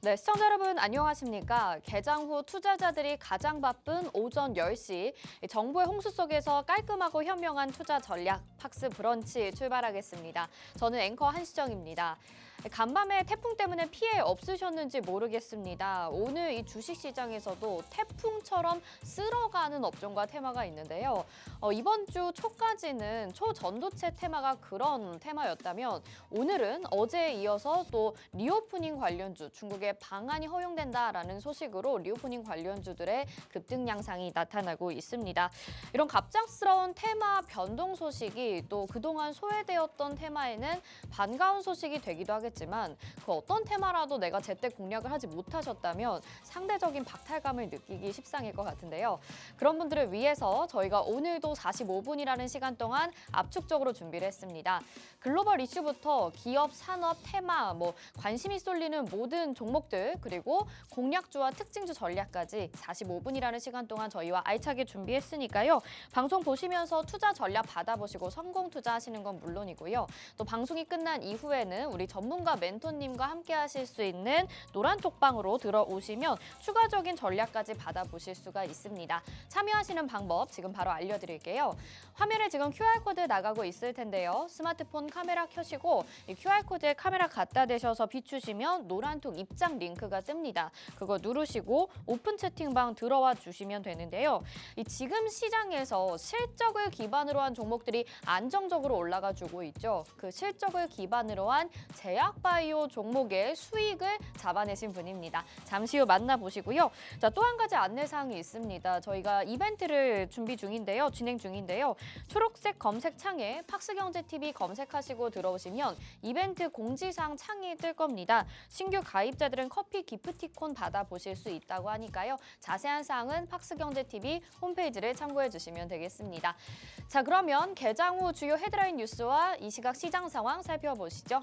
네, 시청자 여러분 안녕하십니까? 개장 후 투자자들이 가장 바쁜 오전 10시, 정보의 홍수 속에서 깔끔하고 현명한 투자 전략 팍스 브런치 출발하겠습니다. 저는 앵커 한시정입니다. 간밤에 태풍 때문에 피해 없으셨는지 모르겠습니다. 오늘 이 주식시장에서도 태풍처럼 쓸어가는 업종과 테마가 있는데요. 이번 주 초까지는 초전도체 테마가 그런 테마였다면 오늘은 어제에 이어서 또 리오프닝 관련주, 중국의 방한이 허용된다라는 소식으로 리오프닝 관련주들의 급등 양상이 나타나고 있습니다. 이런 갑작스러운 테마 변동 소식이 또 그동안 소외되었던 테마에는 반가운 소식이 되기도 하겠지만 그 어떤 테마라도 내가 제때 공략을 하지 못하셨다면 상대적인 박탈감을 느끼기 십상일 것 같은데요. 그런 분들을 위해서 저희가 오늘도 45분이라는 시간 동안 압축적으로 준비를 했습니다. 글로벌 이슈부터 기업, 산업, 테마, 관심이 쏠리는 모든 종목들 그리고 공략주와 특징주 전략까지 45분이라는 시간 동안 저희와 알차게 준비했으니까요. 방송 보시면서 투자 전략 받아보시고 성공 투자하시는 건 물론이고요. 또 방송이 끝난 이후에는 우리 전문가 멘토님과 함께 하실 수 있는 노란톡방으로 들어오시면 추가적인 전략까지 받아보실 수가 있습니다. 참여하시는 방법 지금 바로 알려드릴게요. 화면에 지금 QR코드 나가고 있을 텐데요. 스마트폰 카메라 켜시고 이 QR코드에 카메라 갖다 대셔서 비추시면 노란톡 입장 링크가 뜹니다. 그거 누르시고 오픈 채팅방 들어와 주시면 되는데요. 지금 시장에서 실적을 기반으로 한 종목들이 안정적으로 올라가 주고 있죠. 그 실적을 기반으로 한 제약바이오 종목의 수익을 잡아내신 분입니다. 잠시 후 만나보시고요. 자, 또 한 가지 안내사항이 있습니다. 저희가 이벤트를 진행 중인데요. 초록색 검색창에 팍스경제TV 검색하시고 들어오시면 이벤트 공지사항 창이 뜰 겁니다. 신규 가입자들은 커피 기프티콘 받아보실 수 있다고 하니까요. 자세한 사항은 팍스경제TV 홈페이지를 참고해 주시면 되겠습니다. 자, 그러면 개장 후 주요 헤드라인 뉴스와 이 시각 시장 상황 살펴보시죠.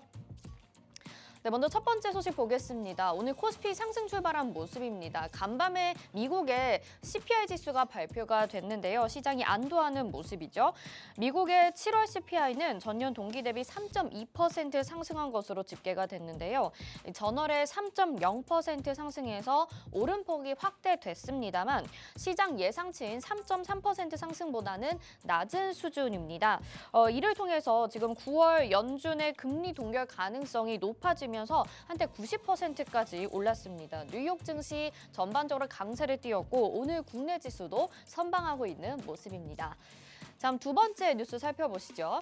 네, 먼저 첫 번째 소식 보겠습니다. 오늘 코스피 상승 출발한 모습입니다. 간밤에 미국의 CPI 지수가 발표가 됐는데요. 시장이 안도하는 모습이죠. 미국의 7월 CPI는 전년 동기 대비 3.2% 상승한 것으로 집계가 됐는데요. 전월에 3.0% 상승해서 오름폭이 확대됐습니다만 시장 예상치인 3.3% 상승보다는 낮은 수준입니다. 이를 통해서 지금 9월 연준의 금리 동결 가능성이 높아지면서 한때 90%까지 올랐습니다. 뉴욕 증시 전반적으로 강세를 띄웠고 오늘 국내 지수도 선방하고 있는 모습입니다. 다음 두 번째 뉴스 살펴보시죠.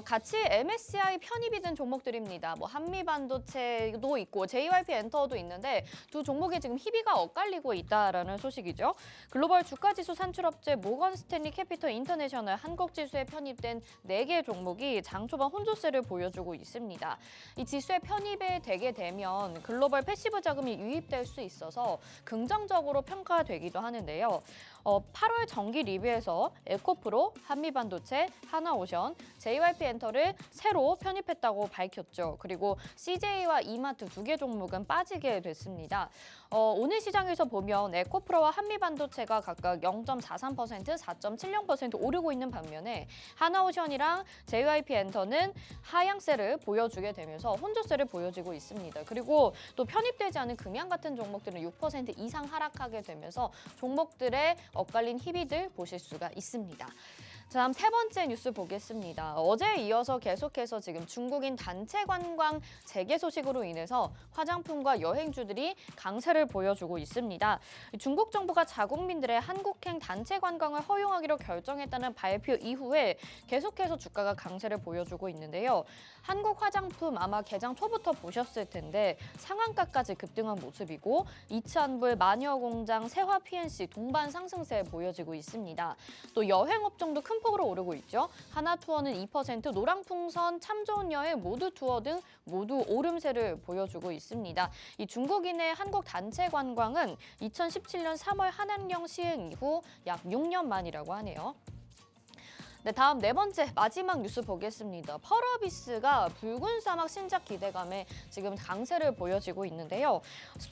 같이 MSCI 편입이 된 종목들입니다. 한미반도체도 있고 JYP 엔터도 있는데 두 종목에 지금 희비가 엇갈리고 있다라는 소식이죠. 글로벌 주가지수 산출업체 모건 스탠리 캐피털 인터내셔널 한국지수에 편입된 4개 종목이 장 초반 혼조세를 보여주고 있습니다. 이 지수에 편입이 되게 되면 글로벌 패시브 자금이 유입될 수 있어서 긍정적으로 평가되기도 하는데요. 8월 정기 리뷰에서 에코프로, 한미반도체, 하나오션, JYP 엔터를 새로 편입했다고 밝혔죠. 그리고 CJ와 이마트 2개 종목은 빠지게 됐습니다. 오늘 시장에서 보면 에코프로와 한미반도체가 각각 0.43%, 4.70% 오르고 있는 반면에 하나오션이랑 JYP 엔터는 하향세를 보여주게 되면서 혼조세를 보여주고 있습니다. 그리고 또 편입되지 않은 금양 같은 종목들은 6% 이상 하락하게 되면서 종목들의 엇갈린 희비들 보실 수가 있습니다. 다음 세 번째 뉴스 보겠습니다. 어제에 이어서 계속해서 지금 중국인 단체 관광 재개 소식으로 인해서 화장품과 여행주들이 강세를 보여주고 있습니다. 중국 정부가 자국민들의 한국행 단체 관광을 허용하기로 결정했다는 발표 이후에 계속해서 주가가 강세를 보여주고 있는데요. 한국 화장품 아마 개장 초부터 보셨을 텐데 상한가까지 급등한 모습이고 이치안불, 마녀공장, 세화 PNC 동반 상승세 보여지고 있습니다. 또 여행업종도 큰 폭으로 오르고 있죠. 하나투어는 2%, 노랑풍선, 참 좋은 여행, 모두 투어 등 모두 오름세를 보여주고 있습니다. 이 중국인의 한국 단체 관광은 2017년 3월 한한령 시행 이후 약 6년 만이라고 하네요. 네, 다음 네 번째 마지막 뉴스 보겠습니다. 펄어비스가 붉은 사막 신작 기대감에 지금 강세를 보여지고 있는데요.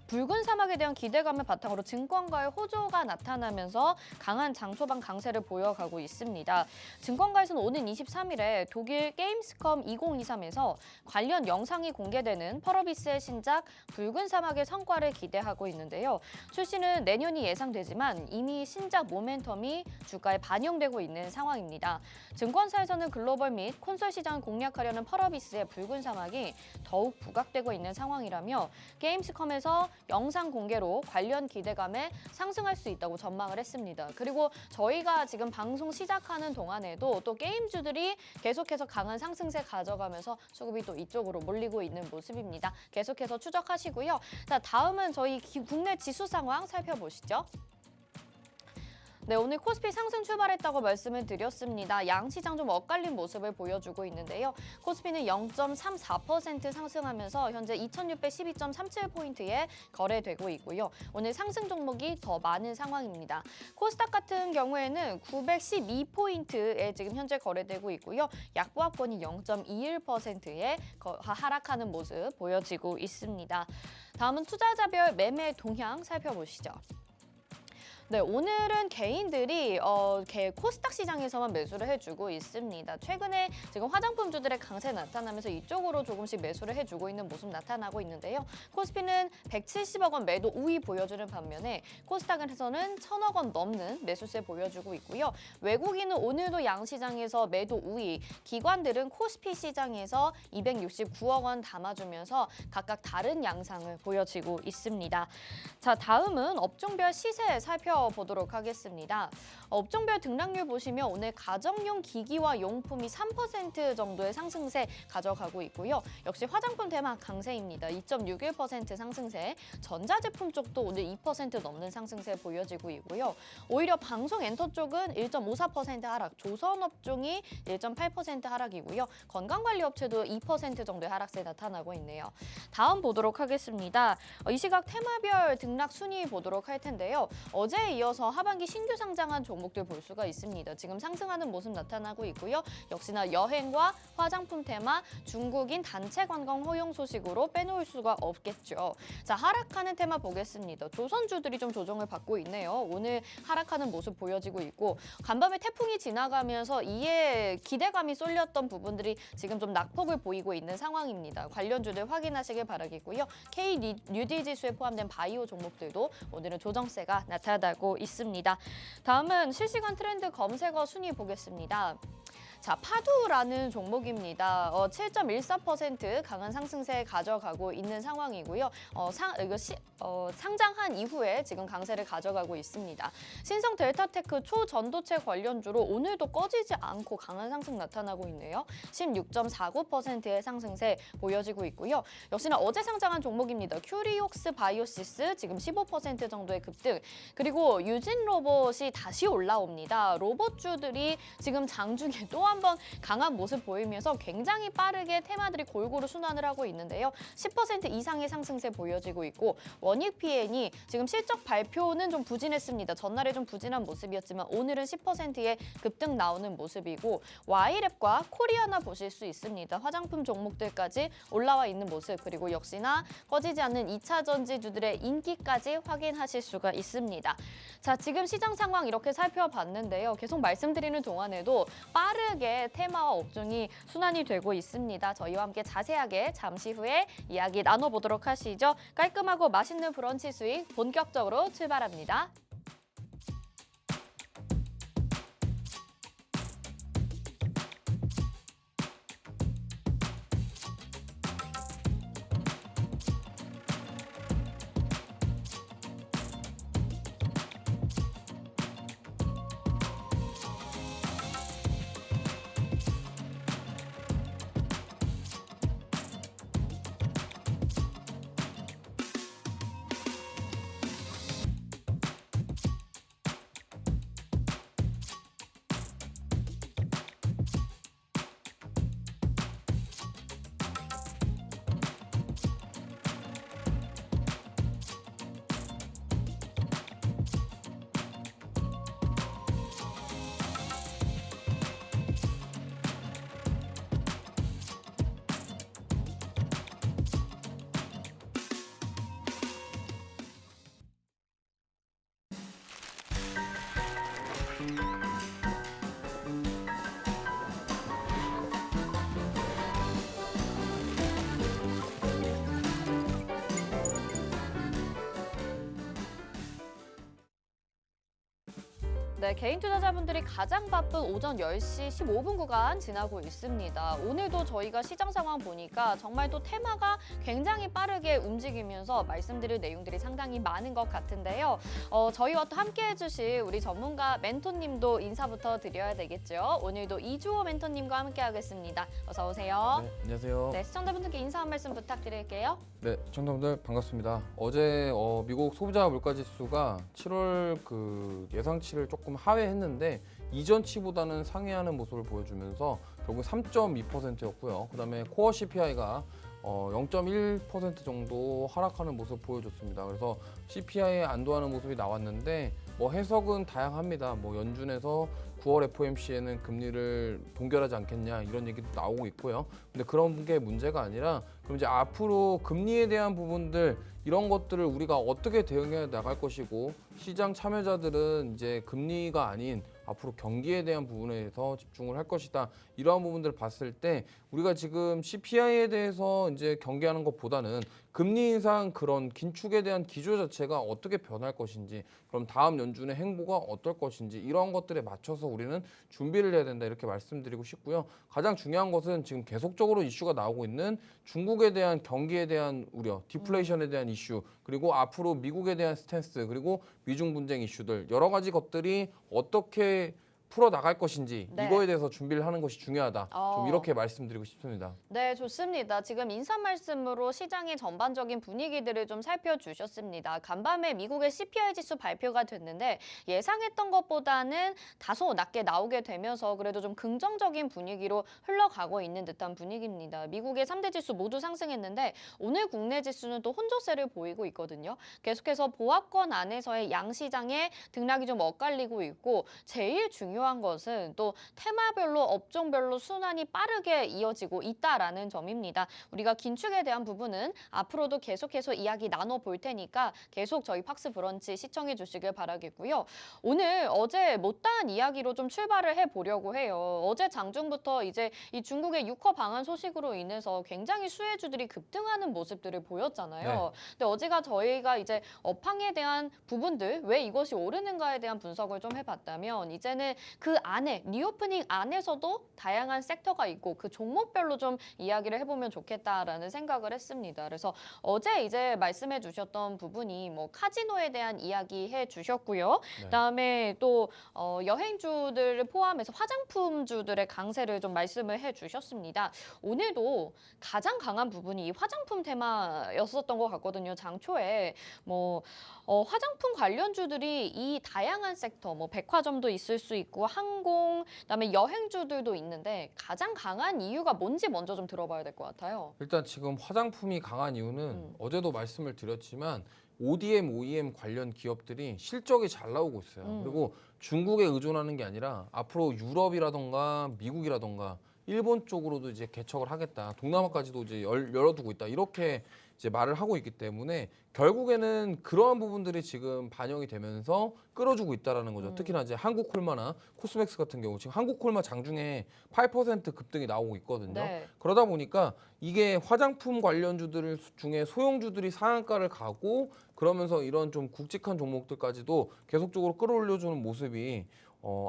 붉은 사막에 대한 기대감을 바탕으로 증권가의 호조가 나타나면서 강한 장초반 강세를 보여가고 있습니다. 증권가에서는 오는 23일에 독일 게임스컴 2023에서 관련 영상이 공개되는 펄어비스의 신작 붉은 사막의 성과를 기대하고 있는데요. 출시는 내년이 예상되지만 이미 신작 모멘텀이 주가에 반영되고 있는 상황입니다. 증권사에서는 글로벌 및 콘솔 시장을 공략하려는 펄어비스의 붉은 사막이 더욱 부각되고 있는 상황이라며 게임스컴에서 영상 공개로 관련 기대감에 상승할 수 있다고 전망을 했습니다. 그리고 저희가 지금 방송 시작하는 동안에도 또 게임주들이 계속해서 강한 상승세 가져가면서 수급이 또 이쪽으로 몰리고 있는 모습입니다. 계속해서 추적하시고요. 자, 다음은 저희 국내 지수 상황 살펴보시죠. 네, 오늘 코스피 상승 출발했다고 말씀을 드렸습니다. 양시장 좀 엇갈린 모습을 보여주고 있는데요. 코스피는 0.34% 상승하면서 현재 2612.37포인트에 거래되고 있고요. 오늘 상승 종목이 더 많은 상황입니다. 코스닥 같은 경우에는 912포인트에 지금 현재 거래되고 있고요. 약보합권이 0.21%에 하락하는 모습 보여지고 있습니다. 다음은 투자자별 매매 동향 살펴보시죠. 네, 오늘은 개인들이 코스닥 시장에서만 매수를 해주고 있습니다. 최근에 지금 화장품주들의 강세 나타나면서 이쪽으로 조금씩 매수를 해주고 있는 모습 나타나고 있는데요. 코스피는 170억 원 매도 우위 보여주는 반면에 코스닥에서는 1,000억 원 넘는 매수세 보여주고 있고요. 외국인은 오늘도 양시장에서 매도 우위, 기관들은 코스피 시장에서 269억 원 담아주면서 각각 다른 양상을 보여지고 있습니다. 자, 다음은 업종별 시세 살펴보도록 하겠습니다. 업종별 등락률 보시면 오늘 가정용 기기와 용품이 3% 정도의 상승세 가져가고 있고요. 역시 화장품 테마 강세입니다. 2.61% 상승세, 전자제품 쪽도 오늘 2% 넘는 상승세 보여지고 있고요. 오히려 방송 엔터 쪽은 1.54% 하락, 조선업종이 1.8% 하락이고요. 건강관리업체도 2% 정도의 하락세 나타나고 있네요. 다음 보도록 하겠습니다. 이 시각 테마별 등락 순위 보도록 할 텐데요. 어제에 이어서 하반기 신규 상장한 종목들 볼 수가 있습니다. 지금 상승하는 모습 나타나고 있고요. 역시나 여행과 화장품 테마, 중국인 단체 관광 허용 소식으로 빼놓을 수가 없겠죠. 자, 하락하는 테마 보겠습니다. 조선주들이 좀 조정을 받고 있네요. 오늘 하락하는 모습 보여지고 있고 간밤에 태풍이 지나가면서 이에 기대감이 쏠렸던 부분들이 지금 좀 낙폭을 보이고 있는 상황입니다. 관련주들 확인하시길 바라겠고요. K-뉴딜 지수에 포함된 바이오 종목들도 오늘은 조정세가 나타나고 있습니다. 다음은 실시간 트렌드 검색어 순위 보겠습니다. 자, 파두라는 종목입니다. 7.14% 강한 상승세 가져가고 있는 상황이고요. 상장한 이후에 지금 강세를 가져가고 있습니다. 신성 델타테크 초전도체 관련주로 오늘도 꺼지지 않고 강한 상승 나타나고 있네요. 16.49%의 상승세 보여지고 있고요. 역시나 어제 상장한 종목입니다. 큐리옥스 바이오시스 지금 15% 정도의 급등. 그리고 유진 로봇이 다시 올라옵니다. 로봇주들이 지금 장중에 또 한 번 강한 모습 보이면서 굉장히 빠르게 테마들이 골고루 순환을 하고 있는데요. 10% 이상의 상승세 보여지고 있고 원익 PN이 지금 실적 발표는 좀 부진했습니다. 전날에 좀 부진한 모습이었지만 오늘은 10%의 급등 나오는 모습이고 Y랩과 코리아나 보실 수 있습니다. 화장품 종목들까지 올라와 있는 모습 그리고 역시나 꺼지지 않는 2차 전지주들의 인기까지 확인하실 수가 있습니다. 자, 지금 시장 상황 이렇게 살펴봤는데요. 계속 말씀드리는 동안에도 빠르게 테마와 업종이 순환이 되고 있습니다. 저희와 함께 자세하게 잠시 후에 이야기 나눠보도록 하시죠. 깔끔하고 맛있는 브런치 수익 본격적으로 출발합니다. 네, 개인 투자자분들이 가장 바쁜 오전 10시 15분 구간 지나고 있습니다. 오늘도 저희가 시장 상황 보니까 정말 또 테마가 굉장히 빠르게 움직이면서 말씀드릴 내용들이 상당히 많은 것 같은데요. 저희와 또 함께해 주실 우리 전문가 멘토님도 인사부터 드려야 되겠죠. 오늘도 이주호 멘토님과 함께하겠습니다. 어서 오세요. 네, 안녕하세요. 네, 시청자분들께 인사 한 말씀 부탁드릴게요. 네, 시청자분들 반갑습니다. 어제 미국 소비자 물가지수가 7월 예상치를 조금 하회했는데 이전치보다는 상회하는 모습을 보여주면서 결국 3.2%였고요. 그다음에 코어 CPI가 0.1% 정도 하락하는 모습 보여줬습니다. 그래서 CPI에 안도하는 모습이 나왔는데 해석은 다양합니다. 연준에서 9월 FOMC에는 금리를 동결하지 않겠냐 이런 얘기도 나오고 있고요. 근데 그런 게 문제가 아니라 그럼 이제 앞으로 금리에 대한 부분들 이런 것들을 우리가 어떻게 대응해 나갈 것이고 시장 참여자들은 이제 금리가 아닌 앞으로 경기에 대한 부분에서 집중을 할 것이다. 이러한 부분들을 봤을 때 우리가 지금 CPI에 대해서 이제 경계하는 것보다는 금리 인상 그런 긴축에 대한 기조 자체가 어떻게 변할 것인지, 그럼 다음 연준의 행보가 어떨 것인지 이런 것들에 맞춰서 우리는 준비를 해야 된다 이렇게 말씀드리고 싶고요. 가장 중요한 것은 지금 계속적으로 이슈가 나오고 있는 중국에 대한 경기에 대한 우려, 디플레이션에 대한 이슈, 그리고 앞으로 미국에 대한 스탠스, 그리고 미중 분쟁 이슈들 여러 가지 것들이 어떻게 풀어 나갈 것인지 네. 이거에 대해서 준비를 하는 것이 중요하다. 좀 이렇게 말씀드리고 싶습니다. 네, 좋습니다. 지금 인사 말씀으로 시장의 전반적인 분위기들을 좀 살펴주셨습니다. 간밤에 미국의 CPI 지수 발표가 됐는데 예상했던 것보다는 다소 낮게 나오게 되면서 그래도 좀 긍정적인 분위기로 흘러가고 있는 듯한 분위기입니다. 미국의 3대 지수 모두 상승했는데 오늘 국내 지수는 또 혼조세를 보이고 있거든요. 계속해서 보합권 안에서의 양시장의 등락이 좀 엇갈리고 있고 제일 중요한 것은 또 테마별로 업종별로 순환이 빠르게 이어지고 있다라는 점입니다. 우리가 긴축에 대한 부분은 앞으로도 계속해서 이야기 나눠볼 테니까 계속 저희 팍스 브런치 시청해 주시길 바라겠고요. 오늘 어제 못다한 이야기로 좀 출발을 해보려고 해요. 어제 장중부터 이제 이 중국의 6허 방한 소식으로 인해서 굉장히 수혜주들이 급등하는 모습들을 보였잖아요. 네. 근데 어제가 저희가 이제 업황에 대한 부분들, 왜 이것이 오르는가에 대한 분석을 좀 해봤다면 이제는 그 안에 리오프닝 안에서도 다양한 섹터가 있고 그 종목별로 좀 이야기를 해보면 좋겠다라는 생각을 했습니다. 그래서 어제 이제 말씀해 주셨던 부분이 카지노에 대한 이야기 해 주셨고요. 네. 그다음에 또 여행주들을 포함해서 화장품주들의 강세를 좀 말씀을 해 주셨습니다. 오늘도 가장 강한 부분이 이 화장품 테마였었던 것 같거든요. 장초에 화장품 관련주들이 이 다양한 섹터, 백화점도 있을 수 있고 항공, 그다음에 여행주들도 있는데 가장 강한 이유가 뭔지 먼저 좀 들어봐야 될 것 같아요. 일단 지금 화장품이 강한 이유는 어제도 말씀을 드렸지만 ODM, OEM 관련 기업들이 실적이 잘 나오고 있어요. 그리고 중국에 의존하는 게 아니라 앞으로 유럽이라던가 미국이라던가 일본 쪽으로도 이제 개척을 하겠다. 동남아까지도 이제 열어두고 있다. 이렇게 이제 말을 하고 있기 때문에 결국에는 그러한 부분들이 지금 반영이 되면서 끌어주고 있다라는 거죠. 특히나 이제 한국콜마나 코스맥스 같은 경우 지금 한국콜마 장중에 8% 급등이 나오고 있거든요. 네. 그러다 보니까 이게 화장품 관련주들 중에 소형주들이 상한가를 가고 그러면서 이런 좀 굵직한 종목들까지도 계속적으로 끌어올려주는 모습이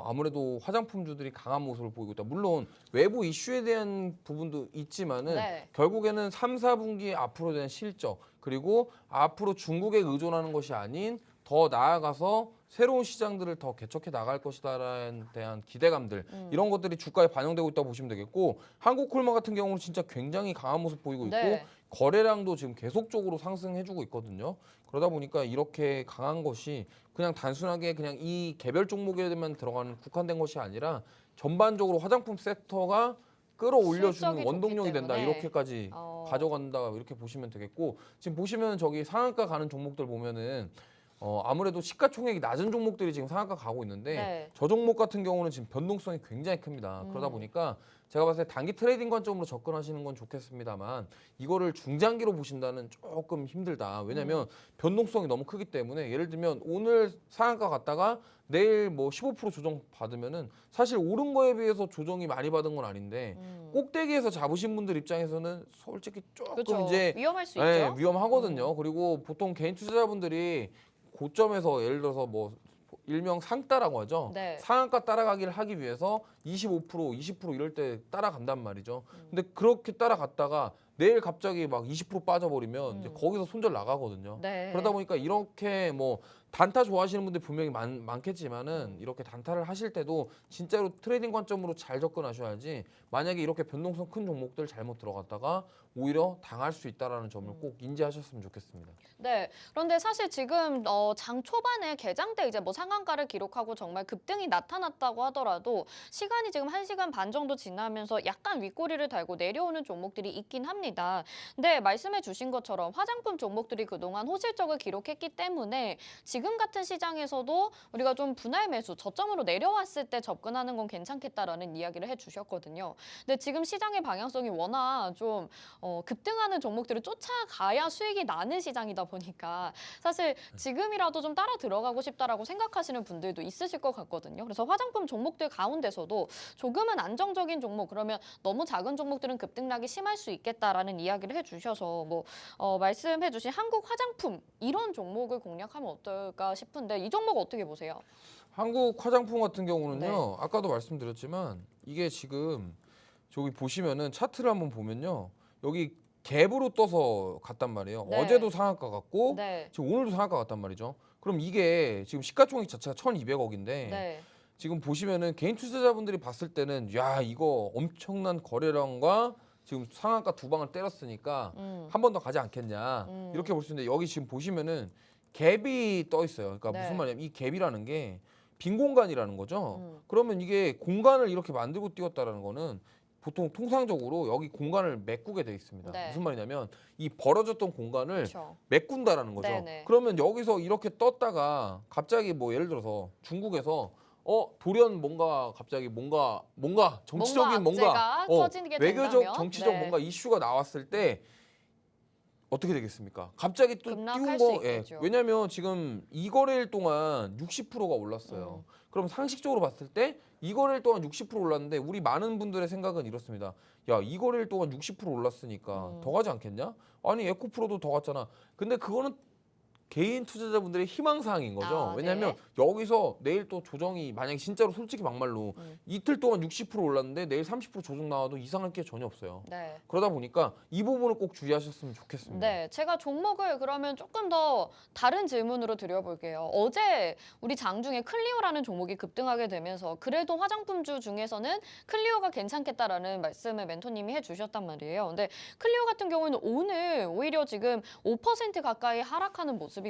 아무래도 화장품주들이 강한 모습을 보이고 있다. 물론 외부 이슈에 대한 부분도 있지만은 네. 결국에는 3, 4분기 앞으로 대한 실적 그리고 앞으로 중국에 의존하는 것이 아닌 더 나아가서 새로운 시장들을 더 개척해 나갈 것이다라는 대한 기대감들 이런 것들이 주가에 반영되고 있다고 보시면 되겠고 한국콜마 같은 경우는 진짜 굉장히 강한 모습 보이고 있고 네. 거래량도 지금 계속적으로 상승해주고 있거든요. 그러다 보니까 이렇게 강한 것이 그냥 단순하게 그냥 이 개별 종목에만 들어가는 국한된 것이 아니라 전반적으로 화장품 섹터가 끌어올려주는 실적이 원동력이 좋기 된다. 때문에. 이렇게까지 가져간다. 이렇게 보시면 되겠고 지금 보시면 저기 상한가 가는 종목들 보면은 아무래도 시가총액이 낮은 종목들이 지금 상한가 가고 있는데 네. 저 종목 같은 경우는 지금 변동성이 굉장히 큽니다. 그러다 보니까 제가 봤을 때 단기 트레이딩 관점으로 접근하시는 건 좋겠습니다만 이거를 중장기로 보신다는 조금 힘들다. 왜냐하면 변동성이 너무 크기 때문에 예를 들면 오늘 상한가 갔다가 내일 15% 조정 받으면은 사실 오른 거에 비해서 조정이 많이 받은 건 아닌데 꼭대기에서 잡으신 분들 입장에서는 솔직히 조금 그렇죠. 이제 위험할 수 네, 있죠. 위험하거든요. 그리고 보통 개인 투자자분들이 고점에서 예를 들어서 일명 상따라고 하죠. 네. 상한가 따라가기를 하기 위해서 25%, 20% 이럴 때 따라간단 말이죠. 근데 그렇게 따라갔다가 내일 갑자기 막 20% 빠져버리면 이제 거기서 손절 나가거든요. 네. 그러다 보니까 이렇게 뭐 단타 좋아하시는 분들 분명히 많겠지만은 이렇게 단타를 하실 때도 진짜로 트레이딩 관점으로 잘 접근하셔야지 만약에 이렇게 변동성 큰 종목들 잘못 들어갔다가 오히려 당할 수 있다라는 점을 꼭 인지하셨으면 좋겠습니다. 네. 그런데 사실 지금 장 초반에 개장 때 이제 뭐 상한가를 기록하고 정말 급등이 나타났다고 하더라도 시간이 지금 1시간 반 정도 지나면서 약간 윗꼬리를 달고 내려오는 종목들이 있긴 합니다. 근데 말씀해 주신 것처럼 화장품 종목들이 그동안 호실적을 기록했기 때문에 지금 같은 시장에서도 우리가 좀 분할 매수, 저점으로 내려왔을 때 접근하는 건 괜찮겠다라는 이야기를 해주셨거든요. 근데 지금 시장의 방향성이 워낙 좀 급등하는 종목들을 쫓아가야 수익이 나는 시장이다 보니까 사실 지금이라도 좀 따라 들어가고 싶다라고 생각하시는 분들도 있으실 것 같거든요. 그래서 화장품 종목들 가운데서도 조금은 안정적인 종목, 그러면 너무 작은 종목들은 급등락이 심할 수 있겠다라는 이야기를 해주셔서 뭐 말씀해주신 한국 화장품 이런 종목을 공략하면 어떨까 싶은데 이 종목 어떻게 보세요? 한국 화장품 같은 경우는요. 네. 아까도 말씀드렸지만 이게 지금 저기 보시면은 차트를 한번 보면요. 여기 갭으로 떠서 갔단 말이에요. 네. 어제도 상한가 갔고 네. 지금 오늘도 상한가 갔단 말이죠. 그럼 이게 지금 시가총액 자체가 1,200억인데 네. 지금 보시면은 개인 투자자분들이 봤을 때는 야 이거 엄청난 거래량과 지금 상한가 두 방을 때렸으니까 한 번 더 가지 않겠냐 이렇게 볼 수 있는데 여기 지금 보시면은 갭이 떠 있어요. 그러니까 네. 무슨 말이냐면 이 갭이라는 게 빈 공간이라는 거죠. 그러면 이게 공간을 이렇게 만들고 뛰었다라는 거는 보통 통상적으로 여기 공간을 메꾸게 돼 있습니다. 네. 무슨 말이냐면 이 벌어졌던 공간을 그렇죠. 메꾼다라는 거죠. 네네. 그러면 여기서 이렇게 떴다가 갑자기 뭐 예를 들어서 중국에서 돌연 뭔가 갑자기 뭔가 정치적인 악재가 터지게 외교적 된다면? 정치적 네. 뭔가 이슈가 나왔을 때 어떻게 되겠습니까? 갑자기 또 급락할 띄운 수 거, 있겠죠. 왜냐하면 지금 이 거래일 동안 60%가 올랐어요. 그럼 상식적으로 봤을 때 이 거래일 동안 60% 올랐는데 우리 많은 분들의 생각은 이렇습니다. 야, 이 거래일 동안 60% 올랐으니까 더 가지 않겠냐? 아니 에코프로도 더 갔잖아. 근데 그거는 개인 투자자분들의 희망사항인 거죠. 아, 왜냐하면 여기서 내일 또 조정이 만약에 진짜로 솔직히 막말로 이틀 동안 60% 올랐는데 내일 30% 조정 나와도 이상할 게 전혀 없어요. 네. 그러다 보니까 이 부분을 꼭 주의하셨으면 좋겠습니다. 네, 제가 종목을 그러면 조금 더 다른 질문으로 드려볼게요. 어제 우리 장중에 클리오라는 종목이 급등하게 되면서 그래도 화장품주 중에서는 클리오가 괜찮겠다라는 말씀을 멘토님이 해주셨단 말이에요. 근데 클리오 같은 경우는 오늘 오히려 지금 5% 가까이 하락하는 모습이거든요.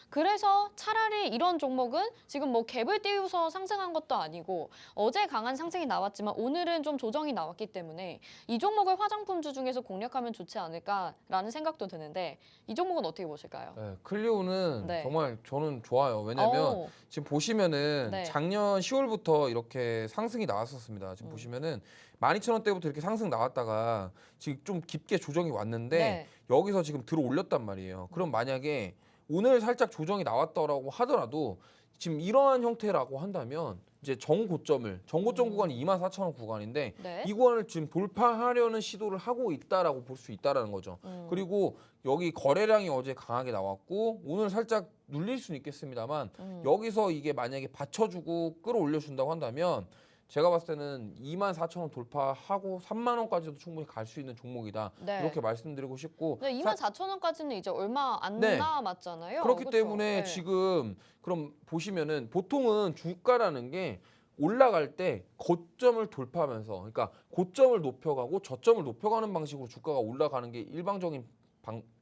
그래서 차라리 이런 종목은 지금 뭐 갭을 띄우서 상승한 것도 아니고 어제 강한 상승이 나왔지만 오늘은 좀 조정이 나왔기 때문에 이 종목을 화장품주 중에서 공략하면 좋지 않을까라는 생각도 드는데 이 종목은 어떻게 보실까요? 네, 클리오는 네. 정말 저는 좋아요. 왜냐면 오, 지금 보시면은 네. 작년 10월부터 이렇게 상승이 나왔었습니다. 지금 보시면은 12,000원대부터 이렇게 상승 나왔다가 지금 좀 깊게 조정이 왔는데 네. 여기서 지금 들어 올렸단 말이에요. 그럼 만약에 오늘 살짝 조정이 나왔더라고 하더라도 지금 이러한 형태라고 한다면 이제 정고점 구간이 24,000원 구간인데 네. 이 구간을 지금 돌파하려는 시도를 하고 있다라고 볼 수 있다라는 거죠. 그리고 여기 거래량이 어제 강하게 나왔고 오늘 살짝 눌릴 수는 있겠습니다만 여기서 이게 만약에 받쳐주고 끌어올려 준다고 한다면 제가 봤을 때는 24,000원 돌파하고 3만 원까지도 충분히 갈 수 있는 종목이다. 네. 이렇게 말씀드리고 싶고 네, 24,000원까지는 이제 얼마 안 네. 남았잖아요. 그렇기 그쵸? 때문에 네. 지금 그럼 보시면은 보통은 주가라는 게 올라갈 때 고점을 돌파하면서 그러니까 고점을 높여가고 저점을 높여가는 방식으로 주가가 올라가는 게 일방적인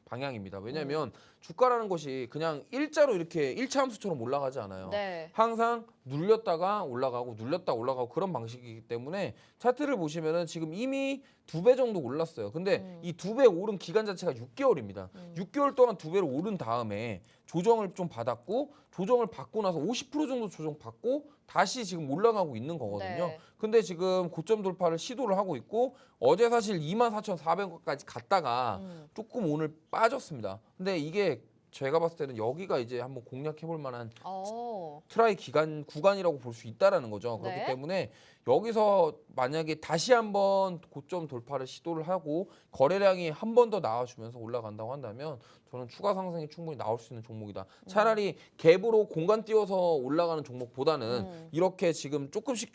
방향입니다. 왜냐하면 주가라는 것이 그냥 일자로 이렇게 일차 함수처럼 올라가지 않아요. 네. 항상 눌렸다가 올라가고 눌렸다 올라가고 그런 방식이기 때문에 차트를 보시면은 지금 이미 2배 정도 올랐어요. 근데 이 2배 오른 기간 자체가 6개월입니다. 6개월 동안 2배로 오른 다음에 조정을 좀 받았고 조정을 받고 나서 50% 정도 조정 받고 다시 지금 올라가고 있는 거거든요. 네. 근데 지금 고점 돌파를 시도를 하고 있고 어제 사실 24,400원까지 갔다가 조금 오늘 빠졌습니다. 근데 이게 제가 봤을 때는 여기가 이제 한번 공략해볼 만한 어. 트라이 구간이라고 볼 수 있다라는 거죠. 그렇기 네. 때문에 여기서 만약에 다시 한번 고점 돌파를 시도를 하고 거래량이 한 번 더 나와주면서 올라간다고 한다면 저는 추가 상승이 충분히 나올 수 있는 종목이다. 차라리 갭으로 공간 띄워서 올라가는 종목보다는 이렇게 지금 조금씩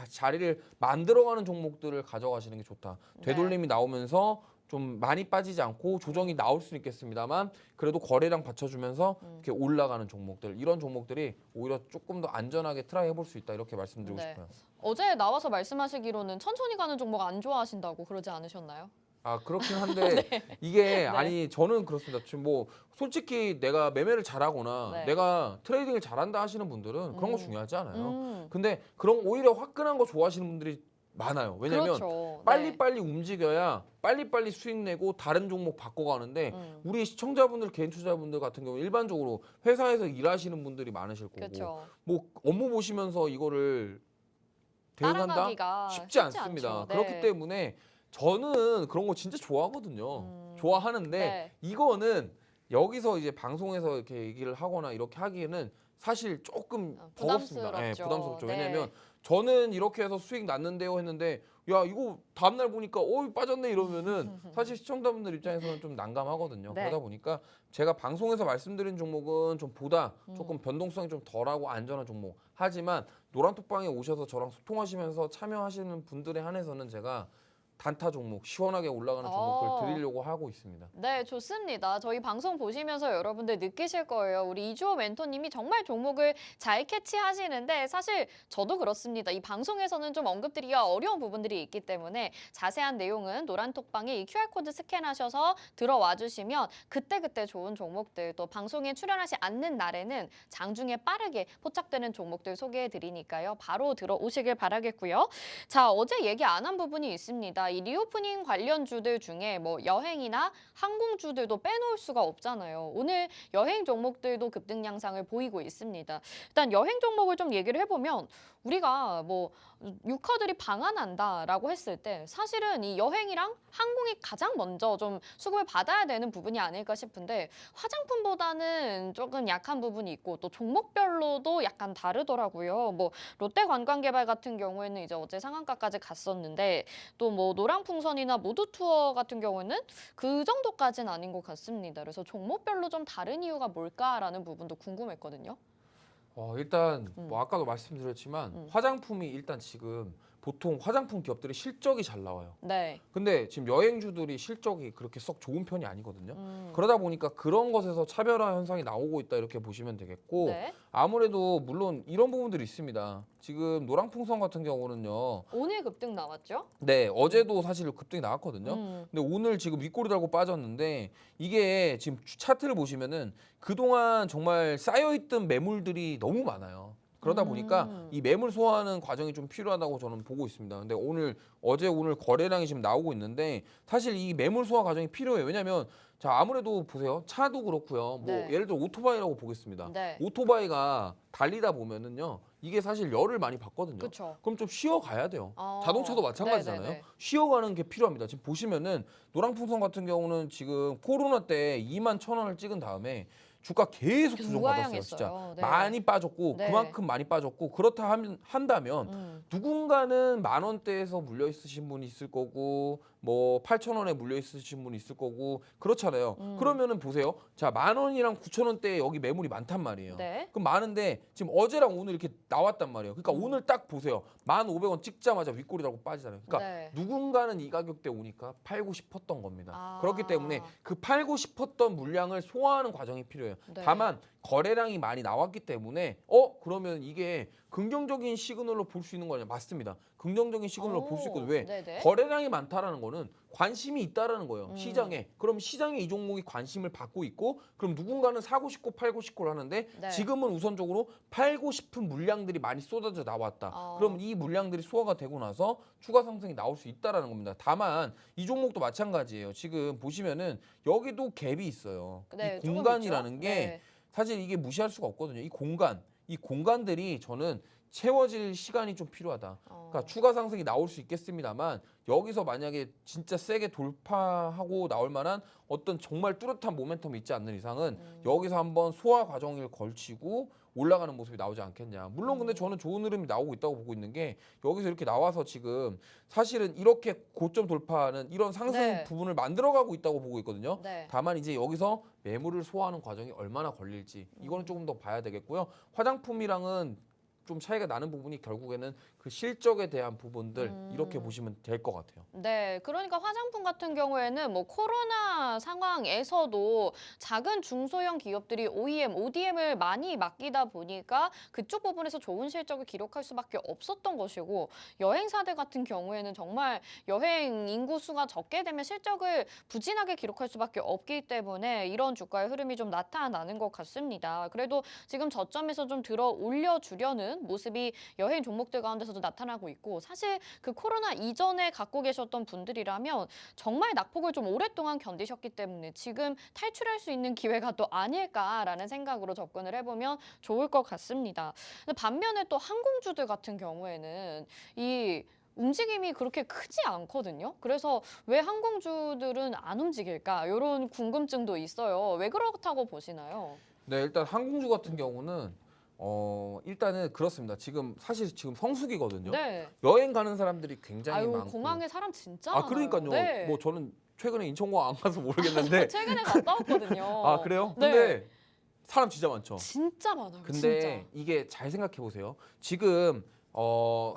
자리를 만들어가는 종목들을 가져가시는 게 좋다. 되돌림이 나오면서 좀 많이 빠지지 않고 조정이 나올 수 있겠습니다만 그래도 거래량 받쳐주면서 이렇게 올라가는 종목들 이런 종목들이 오히려 조금 더 안전하게 트라이 해볼 수 있다 이렇게 말씀드리고 네. 싶어요. 어제 나와서 말씀하시기로는 천천히 가는 종목 안 좋아하신다고 그러지 않으셨나요? 아 그렇긴 한데 이게 네. 아니 저는 그렇습니다. 지금 뭐 솔직히 내가 매매를 잘하거나 네. 내가 트레이딩을 잘한다 하시는 분들은 그런 거 중요하지 않아요. 음. 근데 그런 오히려 화끈한 거 좋아하시는 분들이 많아요. 왜냐면 그렇죠. 네. 빨리빨리 움직여야 빨리빨리 수익 내고 다른 종목 바꿔가는데 우리 시청자분들 개인 투자자분들 같은 경우 일반적으로 회사에서 일하시는 분들이 많으실 거고 그렇죠. 뭐 업무 보시면서 이거를 대응한다 따라가기가 쉽지 않습니다. 않죠. 네. 그렇기 때문에 저는 그런 거 진짜 좋아하거든요. 좋아하는데 네. 이거는 여기서 이제 방송에서 이렇게 얘기를 하거나 이렇게 하기에는 사실 조금 버겁습니다. 부담스럽죠. 부담스럽죠. 네. 왜냐면 저는 이렇게 해서 수익 났는데요 했는데 야 이거 다음날 보니까 빠졌네 이러면은 사실 시청자분들 입장에서는 좀 난감하거든요. 네. 그러다 보니까 제가 방송에서 말씀드린 종목은 좀 보다 조금 변동성이 좀 덜하고 안전한 종목. 하지만 노란톡방에 오셔서 저랑 소통하시면서 참여하시는 분들에 한해서는 제가 단타 종목, 시원하게 올라가는 종목들 드리려고 하고 있습니다. 네, 좋습니다. 저희 방송 보시면서 여러분들 느끼실 거예요. 우리 이주호 멘토님이 정말 종목을 잘 캐치하시는데 사실 저도 그렇습니다. 이 방송에서는 좀 언급드리기가 어려운 부분들이 있기 때문에 자세한 내용은 노란톡방에 이 QR코드 스캔하셔서 들어와 주시면 그때그때 좋은 종목들 또 방송에 출연하지 않는 날에는 장중에 빠르게 포착되는 종목들 소개해드리니까요. 바로 들어오시길 바라겠고요. 자, 어제 얘기 안 한 부분이 있습니다. 이 리오프닝 관련주들 중에 뭐 여행이나 항공주들도 빼놓을 수가 없잖아요. 오늘 여행 종목들도 급등 양상을 보이고 있습니다. 일단 여행 종목을 좀 얘기를 해보면 우리가 뭐 유커들이 방한한다라고 했을 때 사실은 이 여행이랑 항공이 가장 먼저 좀 수급을 받아야 되는 부분이 아닐까 싶은데 화장품보다는 조금 약한 부분이 있고 또 종목별로도 약간 다르더라고요. 뭐 롯데관광개발 같은 경우에는 이제 어제 상한가까지 갔었는데 또 뭐 노랑풍선이나 모두투어 같은 경우에는 그 정도까지는 아닌 것 같습니다. 그래서 종목별로 좀 다른 이유가 뭘까라는 부분도 궁금했거든요. 일단 뭐 아까도 말씀드렸지만 화장품이 일단 지금 보통 화장품 기업들이 실적이 잘 나와요. 네. 근데 지금 여행주들이 실적이 그렇게 썩 좋은 편이 아니거든요. 그러다 보니까 그런 것에서 차별화 현상이 나오고 있다 이렇게 보시면 되겠고 네. 아무래도 물론 이런 부분들이 있습니다. 지금 노랑풍선 같은 경우는요. 오늘 급등 나왔죠? 네, 어제도 사실 급등이 나왔거든요. 음. 근데 오늘 지금 윗꼬리 달고 빠졌는데 이게 지금 차트를 보시면은 그동안 정말 쌓여있던 매물들이 너무 많아요. 그러다 보니까 이 매물 소화하는 과정이 좀 필요하다고 저는 보고 있습니다. 근데 어제 오늘 거래량이 지금 나오고 있는데 사실 이 매물 소화 과정이 필요해요. 왜냐면 자 아무래도 보세요. 차도 그렇고요. 뭐 네. 예를 들어 오토바이라고 보겠습니다. 네. 오토바이가 달리다 보면은요. 이게 사실 열을 많이 받거든요. 그쵸. 그럼 좀 쉬어가야 돼요. 어. 자동차도 마찬가지잖아요. 네네네. 쉬어가는 게 필요합니다. 지금 보시면은 노랑풍선 같은 경우는 지금 코로나 때 21,000원을 찍은 다음에 주가 계속 조정받았어요. 진짜 우하향했어요. 네. 많이 빠졌고 네. 그만큼 많이 빠졌고 그렇다 한다면 누군가는 10,000원대에서 물려 있으신 분이 있을 거고 뭐 8,000원에 물려 있으신 분이 있을 거고 그렇잖아요. 그러면은 보세요. 자 10,000원이랑 9,000원대에 여기 매물이 많단 말이에요. 네. 그럼 많은데 지금 어제랑 오늘 이렇게 나왔단 말이에요. 그러니까 오늘 딱 보세요. 1,500원 찍자마자 윗꼬리 달고 빠지잖아요. 그러니까 네. 누군가는 이 가격대 오니까 팔고 싶었던 겁니다. 아. 그렇기 때문에 그 팔고 싶었던 물량을 소화하는 과정이 필요해요. 네. 다만 거래량이 많이 나왔기 때문에 그러면 이게 긍정적인 시그널로 볼 수 있는 거냐? 맞습니다. 긍정적인 시그널로 볼 수 있거든요. 왜? 네네. 거래량이 많다라는 거는 관심이 있다라는 거예요. 시장에. 그럼 시장에 이 종목이 관심을 받고 있고 그럼 누군가는 사고 싶고 팔고 싶고 하는데 네. 지금은 우선적으로 팔고 싶은 물량들이 많이 쏟아져 나왔다. 그럼 이 물량들이 소화가 되고 나서 추가 상승이 나올 수 있다라는 겁니다. 다만 이 종목도 마찬가지예요. 지금 보시면은 여기도 갭이 있어요. 네, 이 조금 공간이라는 있죠? 게 네. 사실 이게 무시할 수가 없거든요. 이 공간들이 저는 채워질 시간이 좀 필요하다. 그러니까 추가 상승이 나올 수 있겠습니다만 여기서 만약에 진짜 세게 돌파하고 나올 만한 어떤 정말 뚜렷한 모멘텀이 있지 않는 이상은 여기서 한번 소화 과정을 걸치고 올라가는 모습이 나오지 않겠냐. 물론 근데 저는 좋은 흐름이 나오고 있다고 보고 있는 게 여기서 이렇게 나와서 지금 사실은 이렇게 고점 돌파하는 이런 상승 네. 부분을 만들어가고 있다고 보고 있거든요. 네. 다만 이제 여기서 매물을 소화하는 과정이 얼마나 걸릴지 이거는 조금 더 봐야 되겠고요. 화장품이랑은 좀 차이가 나는 부분이 결국에는 그 실적에 대한 부분들 이렇게 보시면 될 것 같아요. 네, 그러니까 화장품 같은 경우에는 뭐 코로나 상황에서도 작은 중소형 기업들이 OEM, ODM을 많이 맡기다 보니까 그쪽 부분에서 좋은 실적을 기록할 수밖에 없었던 것이고 여행사들 같은 경우에는 정말 여행 인구 수가 적게 되면 실적을 부진하게 기록할 수밖에 없기 때문에 이런 주가의 흐름이 좀 나타나는 것 같습니다. 그래도 지금 저점에서 좀 들어 올려주려는 모습이 여행 종목들 가운데서도 나타나고 있고 사실 그 코로나 이전에 갖고 계셨던 분들이라면 정말 낙폭을 좀 오랫동안 견디셨기 때문에 지금 탈출할 수 있는 기회가 또 아닐까라는 생각으로 접근을 해보면 좋을 것 같습니다. 근데 반면에 또 항공주들 같은 경우에는 이 움직임이 그렇게 크지 않거든요. 그래서 왜 항공주들은 안 움직일까? 이런 궁금증도 있어요. 왜 그렇다고 보시나요? 네, 일단 항공주 같은 경우는 일단은 그렇습니다. 사실 지금 성수기거든요. 네. 여행 가는 사람들이 굉장히 아유, 많고. 공항에 사람 진짜 아, 많아요. 그러니까요. 네. 뭐 저는 최근에 인천공항 안 가서 모르겠는데. 최근에 갔다 왔거든요. 아, 그래요? 네. 근데 사람 진짜 많죠. 진짜 많아요. 근데 진짜. 이게 잘 생각해 보세요. 지금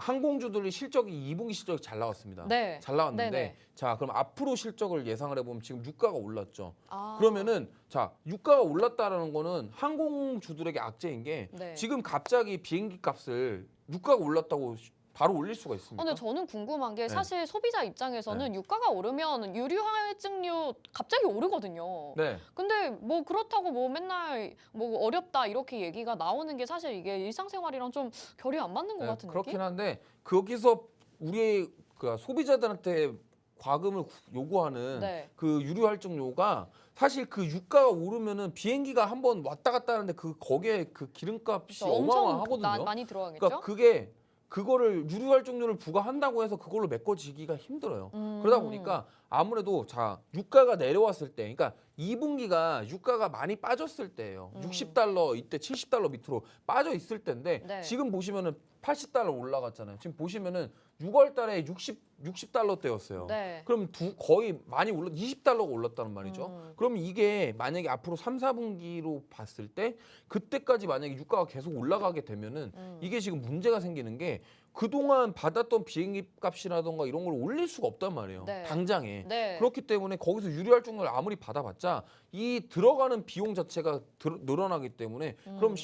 항공주들이 실적이 2분기 실적이 잘 나왔습니다. 네. 잘 나왔는데 네네. 자, 그럼 앞으로 실적을 예상을 해보면 지금 유가가 올랐죠. 아. 그러면은 자, 유가가 올랐다라는 거는 항공주들에게 악재인 게 네. 지금 갑자기 비행기 값을 유가가 올랐다고 바로 올릴 수가 있습니까? 근데 저는 궁금한 게 네. 사실 소비자 입장에서는 유가가 오르면 유류할증료 갑자기 오르거든요. 네. 근데 뭐 그렇다고 뭐 맨날 뭐 어렵다 이렇게 얘기가 나오는 게 사실 이게 일상생활이랑 좀 결이 안 맞는 것 같은 그렇긴 느낌? 한데 거기서 우리의 그 소비자들한테 과금을 요구하는 네. 그 유류 할증료가 사실 그 유가가 오르면은 비행기가 한번 왔다 갔다 하는데 거기에 그 기름값이 엄청 어마어마하거든요. 많이 들어가겠죠? 그러니까 그거를 유류 할증료를 부과한다고 해서 그걸로 메꿔지기가 힘들어요. 그러다 보니까 아무래도 자, 유가가 내려왔을 때, 그러니까 2분기가 유가가 많이 빠졌을 때예요. 60달러 이때 70달러 밑으로 빠져 있을 때인데 네. 지금 보시면은 80달러 올라갔잖아요. 지금 보시면은 6월 달에 60달러대였어요. 네. 그럼 거의 많이 20달러가 올랐다는 말이죠. 그러면 이게 만약에 앞으로 3, 4분기로 봤을 때 그때까지 만약에 유가가 계속 올라가게 되면은 이게 지금 문제가 생기는 게 그동안 받았던 비행기 값이라던가 이런 걸 올릴 수가 없단 말이에요. 네. 당장에. 네. 그렇기 때문에 거기서 유리할증을 아무리 받아봤자 이 들어가는 비용 자체가 늘어나기 때문에 그럼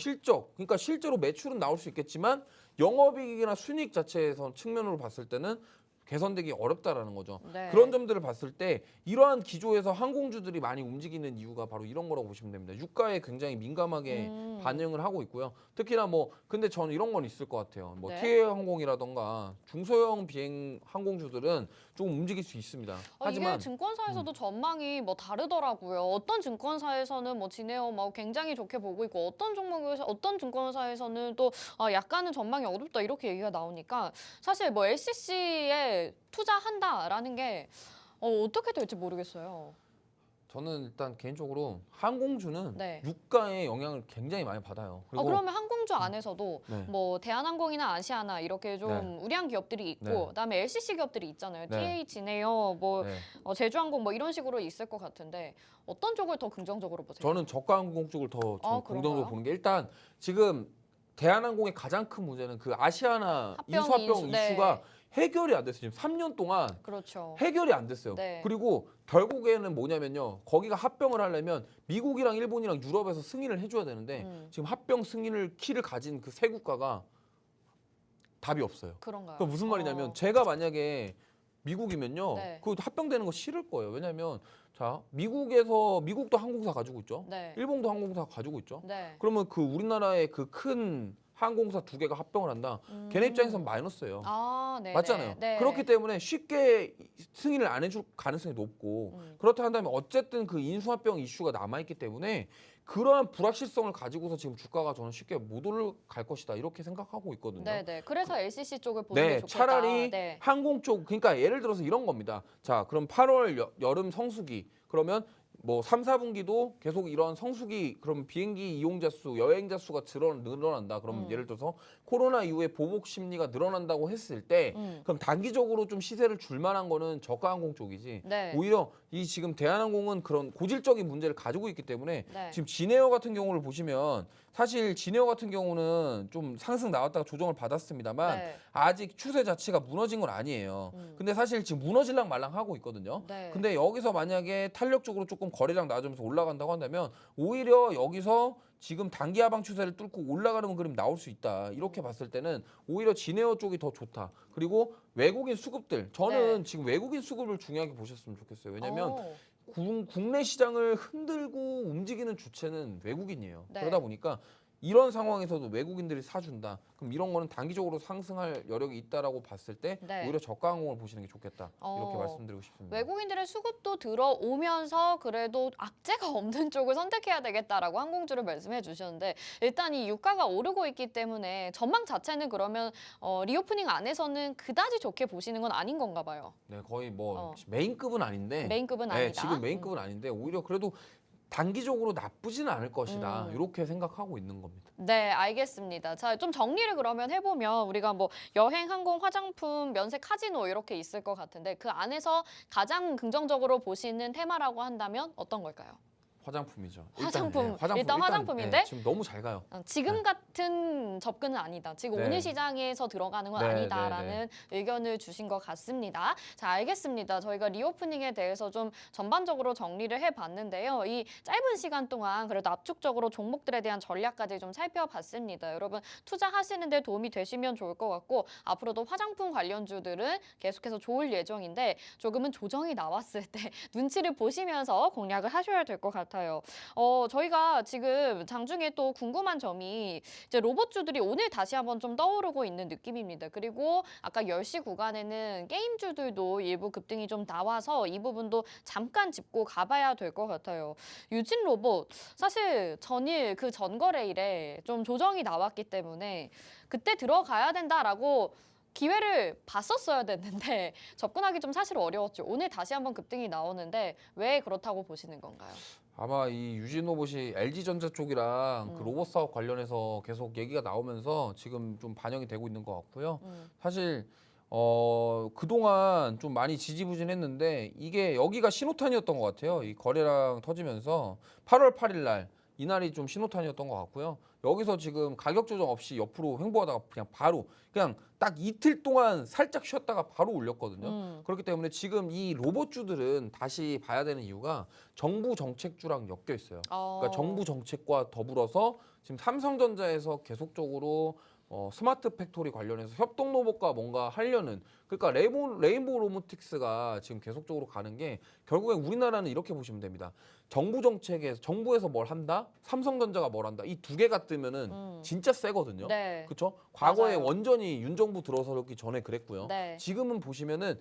그러니까 실제로 매출은 나올 수 있겠지만 영업이익이나 순이익 자체에서 측면으로 봤을 때는 개선되기 어렵다라는 거죠. 네. 그런 점들을 봤을 때 이러한 기조에서 항공주들이 많이 움직이는 이유가 바로 이런 거라고 보시면 됩니다. 유가에 굉장히 민감하게 반응을 하고 있고요. 특히나 근데 저는 이런 건 있을 것 같아요. 네. TA 항공이라던가 중소형 비행 항공주들은 좀 움직일 수 있습니다. 이게 하지만 증권사에서도 전망이 뭐 다르더라고요. 어떤 증권사에서는 뭐 진에어 뭐 굉장히 좋게 보고 있고 어떤 종목에서 어떤 증권사에서는 또 약간은 전망이 어둡다 이렇게 얘기가 나오니까 사실 뭐 LCC에 투자한다라는 게 어떻게 될지 모르겠어요. 저는 일단 개인적으로 항공주는 네. 유가의 영향을 굉장히 많이 받아요. 그리고 그러면 항공주 안에서도 네. 뭐 대한항공이나 아시아나 이렇게 좀 네. 우량 기업들이 있고 네. 그다음에 LCC 기업들이 있잖아요. 네. TA, 진에어, 뭐 네. 제주항공 뭐 이런 식으로 있을 것 같은데 어떤 쪽을 더 긍정적으로 보세요? 저는 저가 항공 쪽을 더 그런가요? 긍정적으로 보는 게 일단 지금 대한항공의 가장 큰 문제는 그 아시아나 인수합병 네. 이슈가 해결이 안 됐어요. 지금 3년 동안 그렇죠. 해결이 안 됐어요. 네. 그리고 결국에는 뭐냐면요. 거기가 합병을 하려면 미국이랑 일본이랑 유럽에서 승인을 해줘야 되는데 지금 합병 키를 가진 그 세 국가가 답이 없어요. 그런가요? 그 무슨 말이냐면 제가 만약에 미국이면요. 네. 그 합병되는 거 싫을 거예요. 왜냐하면 자 미국도 항공사 가지고 있죠. 네. 일본도 항공사 가지고 있죠. 네. 그러면 그 우리나라의 그 큰 항공사 두 개가 합병을 한다. 걔네 입장에선 마이너스예요. 아, 네. 맞잖아요. 네. 그렇기 때문에 쉽게 승인을 안 해줄 가능성이 높고 그렇다 한다면 어쨌든 그 인수합병 이슈가 남아있기 때문에 그러한 불확실성을 가지고서 지금 주가가 저는 쉽게 못 올라갈 것이다 이렇게 생각하고 있거든요. 네. 그래서 LCC 쪽을 보는 게 네, 좋겠다. 차라리 네. 항공 쪽 그러니까 예를 들어서 이런 겁니다. 자, 그럼 8월 여름 성수기 그러면 뭐 3, 4분기도 계속 이런 성수기 그럼 비행기 이용자 수, 여행자 수가 늘어난다. 그럼 예를 들어서 코로나 이후에 보복 심리가 늘어난다고 했을 때 그럼 단기적으로 좀 시세를 줄 만한 거는 저가 항공 쪽이지. 네. 오히려 이 지금 대한항공은 그런 고질적인 문제를 가지고 있기 때문에 네. 지금 진에어 같은 경우를 보시면 사실 진에어 같은 경우는 좀 상승 나왔다가 조정을 받았습니다만 네. 아직 추세 자체가 무너진 건 아니에요. 근데 사실 지금 무너질랑 말랑 하고 있거든요. 네. 근데 여기서 만약에 탄력적으로 조금 거래량 낮으면서 올라간다고 한다면 오히려 여기서 지금 단기 하방 추세를 뚫고 올라가는 그림 나올 수 있다. 이렇게 봤을 때는 오히려 진에어 쪽이 더 좋다. 그리고 외국인 수급들 저는 네. 지금 외국인 수급을 중요하게 보셨으면 좋겠어요. 왜냐하면 오. 국내 시장을 흔들고 움직이는 주체는 외국인이에요. 네. 그러다 보니까 이런 상황에서도 외국인들이 사준다. 그럼 이런 거는 단기적으로 상승할 여력이 있다라고 봤을 때 네. 오히려 저가 항공을 보시는 게 좋겠다. 이렇게 어. 말씀드리고 싶습니다. 외국인들의 수급도 들어오면서 그래도 악재가 없는 쪽을 선택해야 되겠다라고 항공주를 말씀해 주셨는데 일단 이 유가가 오르고 있기 때문에 전망 자체는 그러면 리오프닝 안에서는 그다지 좋게 보시는 건 아닌 건가 봐요. 네, 거의 뭐 어. 메인급은 아닌데 메인급은 네, 아니다. 지금 메인급은 아닌데 오히려 그래도 단기적으로 나쁘지는 않을 것이다. 이렇게 생각하고 있는 겁니다. 네, 알겠습니다. 자, 좀 정리를 그러면 해보면 우리가 뭐 여행, 항공, 화장품, 면세, 카지노 이렇게 있을 것 같은데 그 안에서 가장 긍정적으로 보시는 테마라고 한다면 어떤 걸까요? 화장품이죠. 화장품. 일단 화장품인데? 지금 너무 잘 가요. 지금 같은 접근은 아니다. 지금 네. 오늘 시장에서 들어가는 건 네, 아니다라는 의견을 주신 것 같습니다. 자, 알겠습니다. 저희가 리오프닝에 대해서 좀 전반적으로 정리를 해봤는데요. 이 짧은 시간 동안 그래도 압축적으로 종목들에 대한 전략까지 좀 살펴봤습니다. 여러분 투자하시는 데 도움이 되시면 좋을 것 같고 앞으로도 화장품 관련주들은 계속해서 좋을 예정인데 조금은 조정이 나왔을 때 눈치를 보시면서 공략을 하셔야 될 것 같아요. 저희가 지금 장중에 또 궁금한 점이 이제 로봇주들이 오늘 다시 한번 좀 떠오르고 있는 느낌입니다. 그리고 아까 10시 구간에는 게임주들도 일부 급등이 좀 나와서 이 부분도 잠깐 짚고 가봐야 될 것 같아요. 유진 로봇, 사실 전일 그 전거래일에 좀 조정이 나왔기 때문에 그때 들어가야 된다라고 기회를 봤었어야 됐는데 접근하기 좀 사실 어려웠죠. 오늘 다시 한번 급등이 나오는데 왜 그렇다고 보시는 건가요? 아마 이 유진 로봇이 LG전자 쪽이랑 그 로봇 사업 관련해서 계속 얘기가 나오면서 지금 좀 반영이 되고 있는 것 같고요. 사실 그동안 좀 많이 지지부진했는데 이게 여기가 신호탄이었던 것 같아요. 이 거래량 터지면서 8월 8일 날 이날이 좀 신호탄이었던 것 같고요. 여기서 지금 가격 조정 없이 옆으로 횡보하다가 그냥 딱 이틀 동안 살짝 쉬었다가 바로 올렸거든요. 그렇기 때문에 지금 이 로봇주들은 다시 봐야 되는 이유가 정부 정책주랑 엮여 있어요. 그러니까 정부 정책과 더불어서 지금 삼성전자에서 계속적으로 스마트 팩토리 관련해서 협동 로봇과 뭔가 하려는 그러니까 레인보우 로보틱스가 지금 계속적으로 가는 게 결국엔 우리나라는 이렇게 보시면 됩니다. 정부 정책에서 정부에서 뭘 한다, 삼성전자가 뭘 한다. 이 두 개가 뜨면은 진짜 세거든요. 네. 그렇죠? 과거에 맞아요. 원전이 윤 정부 들어서기 전에 그랬고요. 네. 지금은 보시면은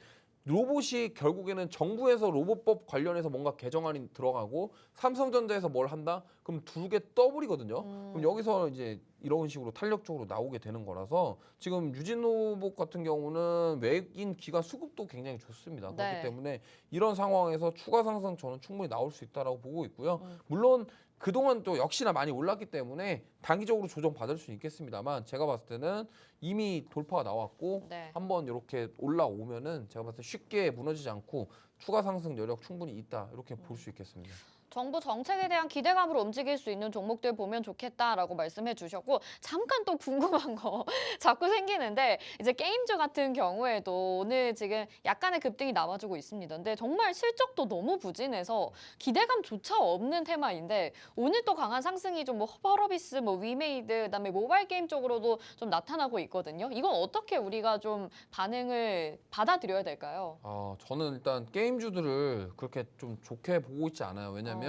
로봇이 결국에는 정부에서 로봇법 관련해서 뭔가 개정안이 들어가고 삼성전자에서 뭘 한다? 그럼 두 개 더블이거든요. 그럼 여기서 이제 이런 식으로 탄력적으로 나오게 되는 거라서 지금 유진 로봇 같은 경우는 외인 기관 수급도 굉장히 좋습니다. 네. 그렇기 때문에 이런 상황에서 추가 상승 저는 충분히 나올 수 있다라고 보고 있고요. 물론 그동안 또 역시나 많이 올랐기 때문에 단기적으로 조정 받을 수 있겠습니다만 제가 봤을 때는 이미 돌파가 나왔고 네. 한번 이렇게 올라오면은 제가 봤을 때 쉽게 무너지지 않고 추가 상승 여력 충분히 있다 이렇게 볼 수 있겠습니다. 정부 정책에 대한 기대감으로 움직일 수 있는 종목들 보면 좋겠다라고 말씀해 주셨고 잠깐 또 궁금한 거 자꾸 생기는데 이제 게임주 같은 경우에도 오늘 지금 약간의 급등이 나와주고 있습니다. 근데 정말 실적도 너무 부진해서 기대감조차 없는 테마인데 오늘 또 강한 상승이 좀 뭐 허버비스, 뭐 위메이드, 그다음에 모바일 게임 쪽으로도 좀 나타나고 있거든요. 이건 어떻게 우리가 좀 반응을 받아들여야 될까요? 저는 일단 게임주들을 그렇게 좀 좋게 보고 있지 않아요. 왜냐하면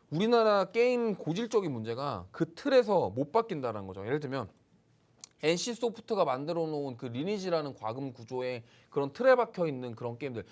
우리나라 게임 고질적인 문제가 그 틀에서 못 바뀐다는 거죠. 예를 들면 NC 소프트가 만들어 놓은 그 리니지라는 과금 구조에 그런 틀에 박혀 있는 그런 게임들.